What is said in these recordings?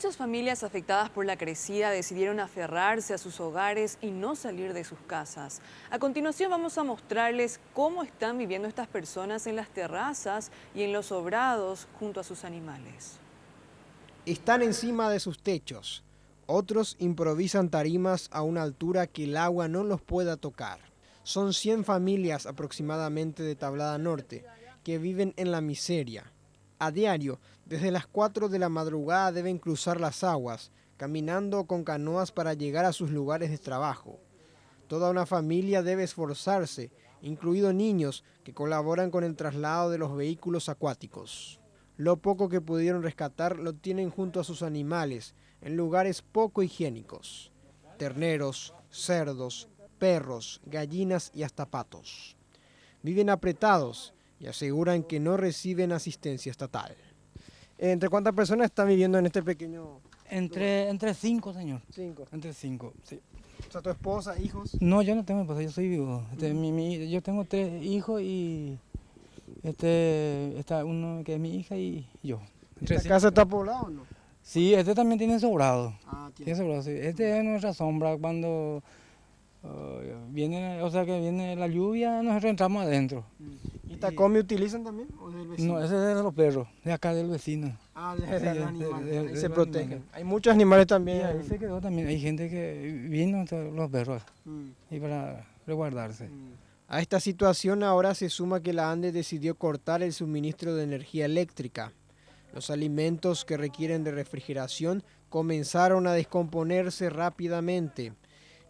Muchas familias afectadas por la crecida decidieron aferrarse a sus hogares y no salir de sus casas. A continuación vamos a mostrarles cómo están viviendo estas personas en las terrazas y en los sobrados junto a sus animales. Están encima de sus techos. Otros improvisan tarimas a una altura que el agua no los pueda tocar. Son 100 familias aproximadamente de Tablada Norte que viven en la miseria. A diario, desde las 4 de la madrugada deben cruzar las aguas, caminando con canoas para llegar a sus lugares de trabajo. Toda una familia debe esforzarse, incluidos niños que colaboran con el traslado de los vehículos acuáticos. Lo poco que pudieron rescatar lo tienen junto a sus animales, en lugares poco higiénicos. Terneros, cerdos, perros, gallinas y hasta patos. Viven apretados y aseguran que no reciben asistencia estatal. ¿Entre cuántas personas están viviendo en este pequeño...? Entre 5, señor. 5. Entre 5, sí. O sea, ¿tu esposa, hijos? No, yo no tengo esposa, yo soy viudo. Yo tengo 3 hijos y está uno que es mi hija y yo. ¿Esta casa está poblada o no? Sí, también tiene sobrado. Tiene Sobrado, sí. Es nuestra sombra cuando viene la lluvia, nosotros entramos adentro. ¿Y Tacomi utilizan también o es del vecino? No, ese es de los perros, de acá del vecino. De los animales, ahí se los protegen. animales. Hay muchos animales también. Y ahí se quedó también, hay gente que vino, los perros, y para resguardarse. A esta situación ahora se suma que la ANDE decidió cortar el suministro de energía eléctrica. Los alimentos que requieren de refrigeración comenzaron a descomponerse rápidamente.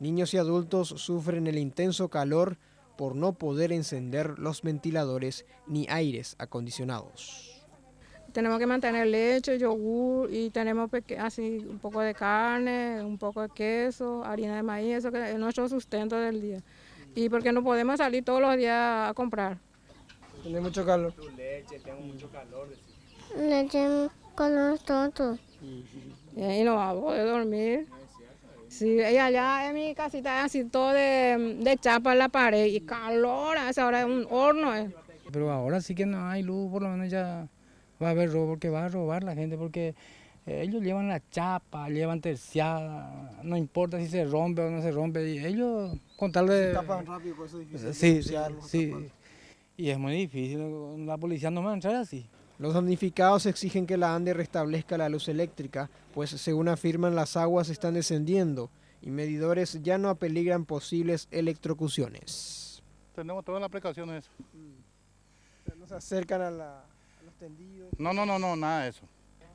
Niños y adultos sufren el intenso calor por no poder encender los ventiladores ni aires acondicionados. Tenemos que mantener leche, yogur y tenemos así un poco de carne, un poco de queso, harina de maíz, eso que es nuestro sustento del día. Y porque no podemos salir todos los días a comprar. ¿Tiene mucho calor? Tu leche, tengo mucho calor. Leche con todo. Y no vamos a poder dormir. Sí, y allá en mi casita es así todo de chapa en la pared y calor, a esa hora es un horno. Pero ahora sí que no hay luz, por lo menos ya va a haber robo, porque va a robar la gente, porque ellos llevan la chapa, llevan terciada, no importa si se rompe o no se rompe, y ellos con tal de... Se tapan rápido, por eso es difícil. Sí. Y es muy difícil, la policía no va a entrar así. Los damnificados exigen que la ANDE restablezca la luz eléctrica, pues según afirman las aguas están descendiendo y medidores ya no apeligran posibles electrocuciones. Tenemos todas las precauciones. ¿No se acercan a los tendidos? No, nada de eso.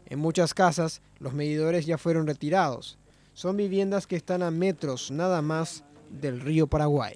En muchas casas los medidores ya fueron retirados. Son viviendas que están a metros nada más del río Paraguay.